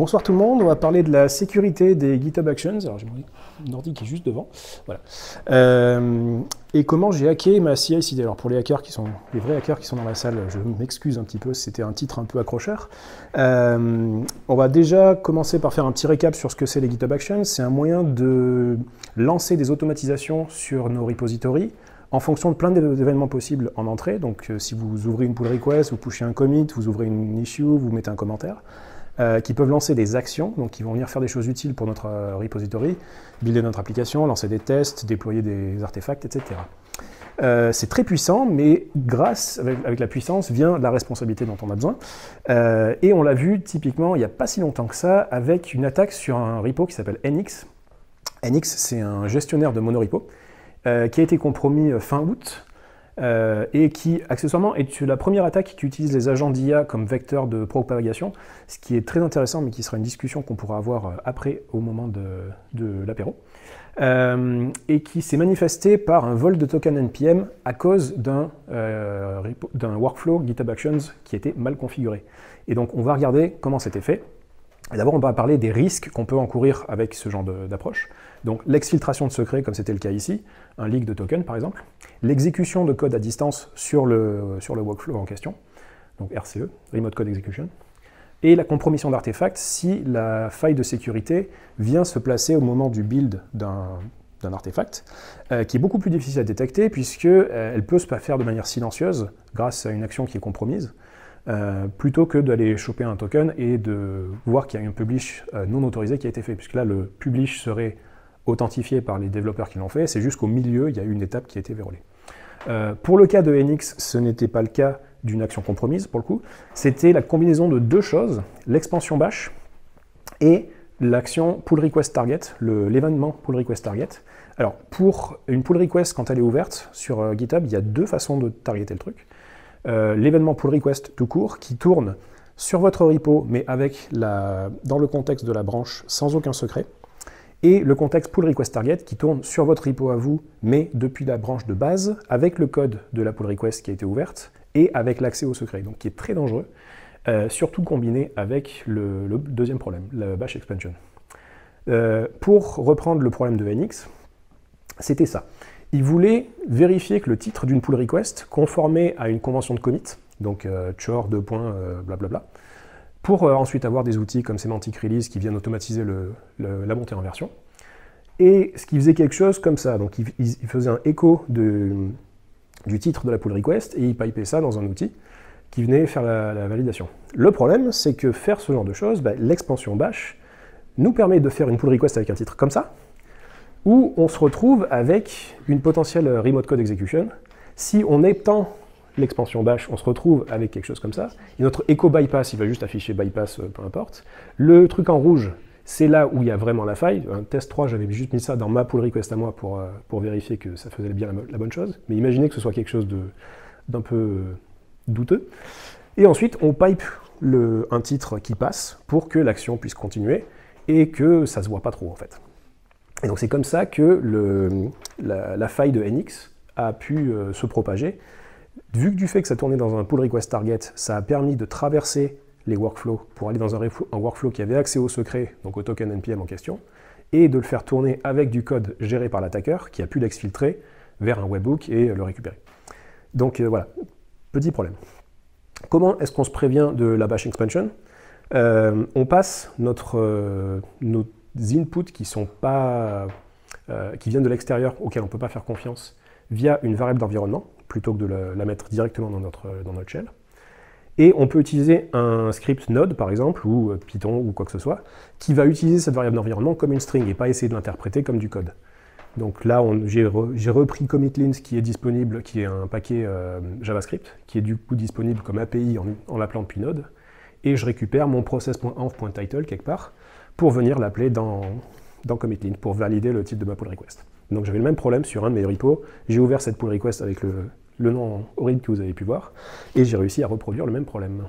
Bonsoir tout le monde, on va parler de la sécurité des GitHub Actions. Alors j'ai mon ordi qui est juste devant. Voilà. Et comment j'ai hacké ma CI/CD. Alors pour les hackers les vrais hackers qui sont dans la salle, je m'excuse un petit peu, c'était un titre un peu accrocheur. On va déjà commencer par faire un petit récap sur ce que c'est les GitHub Actions. C'est un moyen de lancer des automatisations sur nos repositories en fonction de plein d'événements possibles en entrée. Donc si vous ouvrez une pull request, vous pushez un commit, vous ouvrez une issue, vous mettez un commentaire. Qui peuvent lancer des actions, donc qui vont venir faire des choses utiles pour notre repository, builder notre application, lancer des tests, déployer des artefacts, etc. C'est très puissant, mais avec la puissance vient la responsabilité dont on a besoin. Et on l'a vu typiquement il n'y a pas si longtemps que ça, avec une attaque sur un repo qui s'appelle NX. NX, c'est un gestionnaire de monorepo qui a été compromis fin août. Et qui, accessoirement, est la première attaque qui utilise les agents d'IA comme vecteur de propagation, ce qui est très intéressant, mais qui sera une discussion qu'on pourra avoir après, au moment de l'apéro, et qui s'est manifesté par un vol de token NPM à cause d'un workflow GitHub Actions qui était mal configuré. Et donc, on va regarder comment c'était fait. D'abord, on va parler des risques qu'on peut encourir avec ce genre d'approche. Donc, l'exfiltration de secrets, comme c'était le cas ici, un leak de token par exemple, l'exécution de code à distance sur le workflow en question, donc RCE, Remote Code Execution, et la compromission d'artefacts si la faille de sécurité vient se placer au moment du build d'un artefact, qui est beaucoup plus difficile à détecter puisqu'elle peut se faire de manière silencieuse grâce à une action qui est compromise, plutôt que d'aller choper un token et de voir qu'il y a un publish non autorisé qui a été fait, puisque là le publish serait authentifié par les développeurs qui l'ont fait, c'est juste qu'au milieu il y a eu une étape qui a été verrouillée. Pour le cas de NX, ce n'était pas le cas d'une action compromise pour le coup, c'était la combinaison de deux choses, l'expansion bash et l'action pull request target, l'événement pull request target. Alors pour une pull request quand elle est ouverte sur GitHub, il y a deux façons de targeter le truc. L'événement pull request tout court qui tourne sur votre repo mais dans le contexte de la branche sans aucun secret, et le contexte pull request target qui tourne sur votre repo à vous mais depuis la branche de base avec le code de la pull request qui a été ouverte et avec l'accès au secret, donc qui est très dangereux, surtout combiné avec le deuxième problème, la bash expansion. Pour reprendre le problème de NX, c'était ça. Il voulait vérifier que le titre d'une pull request conformait à une convention de commit, donc chore, blablabla, pour ensuite avoir des outils comme Semantic Release qui viennent automatiser la montée en version. Et ce qui faisait quelque chose comme ça, donc il faisait un écho du titre de la pull request et il pipait ça dans un outil qui venait faire la validation. Le problème, c'est que faire ce genre de choses, l'expansion bash nous permet de faire une pull request avec un titre comme ça, où on se retrouve avec une potentielle remote code execution. Si on étend l'expansion bash, on se retrouve avec quelque chose comme ça, et notre echo bypass, il va juste afficher bypass, peu importe. Le truc en rouge, c'est là où il y a vraiment la faille. Un test 3, j'avais juste mis ça dans ma pull request à moi pour vérifier que ça faisait bien la bonne chose, mais imaginez que ce soit quelque chose d'un peu douteux. Et ensuite, on pipe un titre qui passe pour que l'action puisse continuer, et que ça se voit pas trop en fait. Et donc c'est comme ça que la faille de NX a pu se propager. Vu que du fait que ça tournait dans un pull request target, ça a permis de traverser les workflows pour aller dans un workflow qui avait accès au secret, donc au token NPM en question, et de le faire tourner avec du code géré par l'attaqueur qui a pu l'exfiltrer vers un webhook et le récupérer. Donc voilà, petit problème. Comment est-ce qu'on se prévient de la bash expansion? On passe nos inputs qui viennent de l'extérieur, auxquels on ne peut pas faire confiance, via une variable d'environnement, plutôt que de la mettre directement dans notre shell. Et on peut utiliser un script Node, par exemple, ou Python, ou quoi que ce soit, qui va utiliser cette variable d'environnement comme une string, et pas essayer de l'interpréter comme du code. Donc là, j'ai repris commitlins qui est disponible, qui est un paquet JavaScript, qui est du coup disponible comme API en l'appelant depuis Node, et je récupère mon process.env.title quelque part, pour venir l'appeler dans commitlin, pour valider le titre de ma pull request. Donc j'avais le même problème sur un de mes repos, j'ai ouvert cette pull request avec le nom horrible que vous avez pu voir, et j'ai réussi à reproduire le même problème.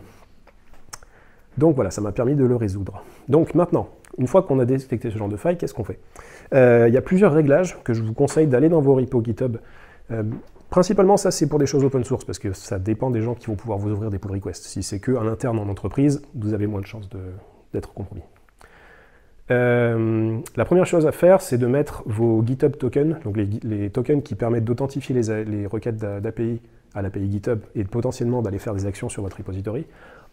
Donc voilà, ça m'a permis de le résoudre. Donc maintenant, une fois qu'on a détecté ce genre de faille, qu'est-ce qu'on fait? Il y a plusieurs réglages que je vous conseille d'aller dans vos repos GitHub. Principalement, ça c'est pour des choses open source, parce que ça dépend des gens qui vont pouvoir vous ouvrir des pull requests. Si c'est qu'un interne en entreprise, vous avez moins de chances d'être compromis. La première chose à faire, c'est de mettre vos GitHub tokens, donc les tokens qui permettent d'authentifier les requêtes d'API à l'API GitHub et potentiellement d'aller faire des actions sur votre repository,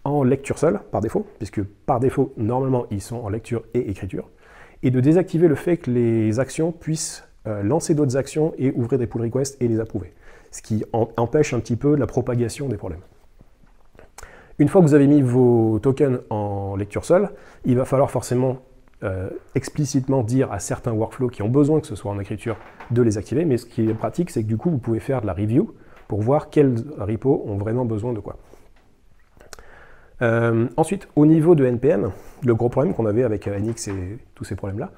en lecture seule, par défaut, puisque par défaut, normalement, ils sont en lecture et écriture, et de désactiver le fait que les actions puissent lancer d'autres actions et ouvrir des pull requests et les approuver, ce qui empêche un petit peu la propagation des problèmes. Une fois que vous avez mis vos tokens en lecture seule, il va falloir forcément explicitement dire à certains workflows qui ont besoin que ce soit en écriture de les activer, mais ce qui est pratique, c'est que du coup, vous pouvez faire de la review pour voir quels repos ont vraiment besoin de quoi. Ensuite, au niveau de NPM, le gros problème qu'on avait avec NX et tous ces problèmes-là,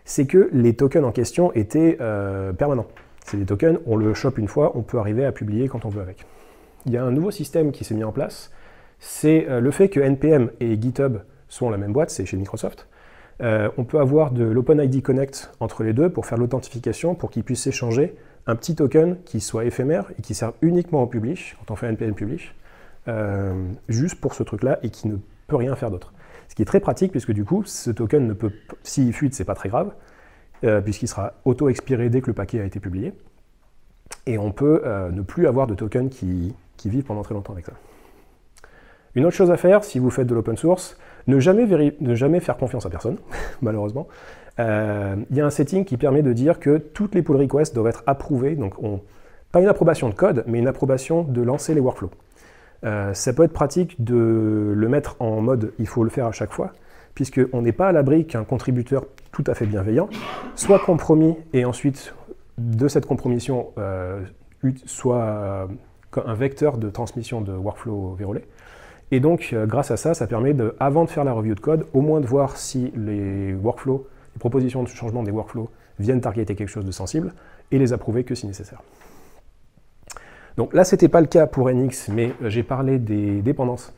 c'est que les tokens en question étaient permanents. C'est des tokens, on le chope une fois, on peut arriver à publier quand on veut avec. Il y a un nouveau système qui s'est mis en place, c'est le fait que NPM et GitHub sont la même boîte, c'est chez Microsoft. On peut avoir de l'OpenID Connect entre les deux pour faire l'authentification, pour qu'ils puissent s'échanger un petit token qui soit éphémère et qui serve uniquement au publish, quand on fait NPM publish, juste pour ce truc-là et qui ne peut rien faire d'autre. Ce qui est très pratique puisque du coup, ce token ne peut, s'il fuite, c'est pas très grave, puisqu'il sera auto-expiré dès que le paquet a été publié. Et on peut ne plus avoir de tokens qui vivent pendant très longtemps avec ça. Une autre chose à faire, si vous faites de l'open source, ne jamais faire confiance à personne, malheureusement. Il y a un setting qui permet de dire que toutes les pull requests doivent être approuvées, donc pas une approbation de code, mais une approbation de lancer les workflows. Ça peut être pratique de le mettre en mode « il faut le faire à chaque fois », puisqu'on n'est pas à l'abri qu'un contributeur tout à fait bienveillant soit compromis, et ensuite, de cette compromission, soit un vecteur de transmission de workflow vérolé. Et donc, grâce à ça, ça permet, avant de faire la review de code, au moins de voir si les workflows, les propositions de changement des workflows viennent targeter quelque chose de sensible, et les approuver que si nécessaire. Donc là, ce n'était pas le cas pour NX, mais j'ai parlé des dépendances.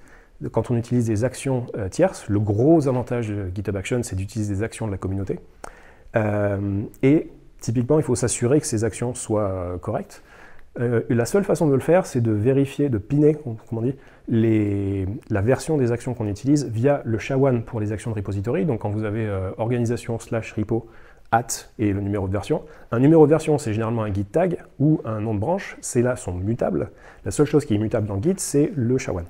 Quand on utilise des actions tierces, le gros avantage de GitHub Actions, c'est d'utiliser des actions de la communauté. Et typiquement, il faut s'assurer que ces actions soient correctes. La seule façon de le faire, c'est de vérifier, de pinner, comme on dit, la version des actions qu'on utilise via le SHA-1 pour les actions de repository. Donc quand vous avez organisation/repo et le numéro de version. Un numéro de version, c'est généralement un git tag ou un nom de branche. Ces-là sont mutables. La seule chose qui est mutable dans Git, c'est le SHA-1.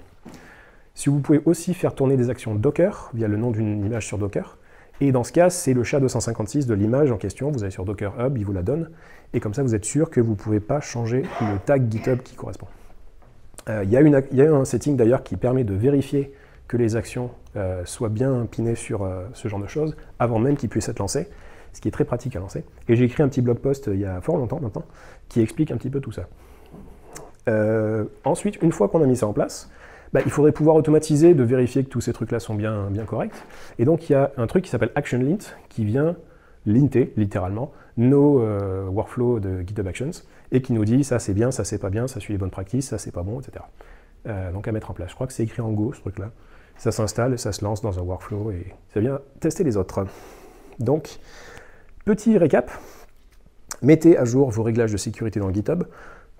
Si vous pouvez aussi faire tourner des actions Docker via le nom d'une image sur Docker, et dans ce cas, c'est le SHA-256 de l'image en question. Vous allez sur Docker Hub, il vous la donne, et comme ça, vous êtes sûr que vous ne pouvez pas changer le tag GitHub qui correspond. Il y a un setting d'ailleurs qui permet de vérifier que les actions soient bien pinées sur ce genre de choses avant même qu'ils puissent être lancées, ce qui est très pratique à lancer. Et j'ai écrit un petit blog post il y a fort longtemps maintenant, qui explique un petit peu tout ça. Ensuite, une fois qu'on a mis ça en place, il faudrait pouvoir automatiser, de vérifier que tous ces trucs-là sont bien corrects. Et donc, il y a un truc qui s'appelle ActionLint, qui vient linter, littéralement, nos workflows de GitHub Actions, et qui nous dit ça c'est bien, ça c'est pas bien, ça suit les bonnes pratiques, ça c'est pas bon, etc. Donc à mettre en place. Je crois que c'est écrit en Go, ce truc-là. Ça s'installe, ça se lance dans un workflow, et ça vient tester les autres. Donc, petit récap, mettez à jour vos réglages de sécurité dans GitHub.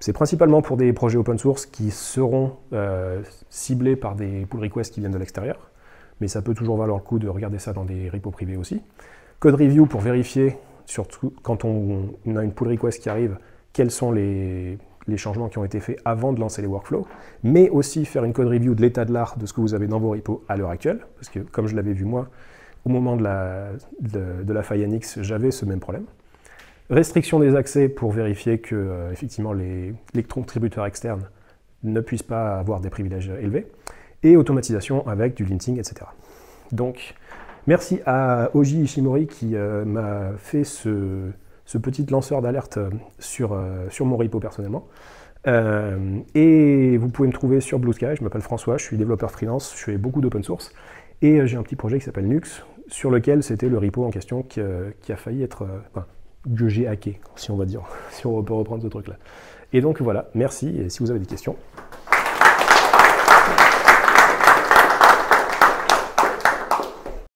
C'est principalement pour des projets open source qui seront ciblés par des pull requests qui viennent de l'extérieur, mais ça peut toujours valoir le coup de regarder ça dans des repos privés aussi. Code review pour vérifier, surtout quand on a une pull request qui arrive, quels sont les changements qui ont été faits avant de lancer les workflows, mais aussi faire une code review de l'état de l'art de ce que vous avez dans vos repos à l'heure actuelle, parce que comme je l'avais vu moi, au moment de la faille NX, j'avais ce même problème. Restriction des accès pour vérifier que effectivement les contributeurs externes ne puissent pas avoir des privilèges élevés. Et automatisation avec du linting, etc. Donc, merci à Oji Ishimori qui m'a fait ce petit lanceur d'alerte sur mon repo personnellement. Et vous pouvez me trouver sur Blue Sky, je m'appelle François, je suis développeur freelance, je fais beaucoup d'open source. Et j'ai un petit projet qui s'appelle Nux, sur lequel c'était le repo en question qui a failli être... que j'ai hacké, si on va dire, si on peut reprendre ce truc-là. Et donc voilà, merci, et si vous avez des questions,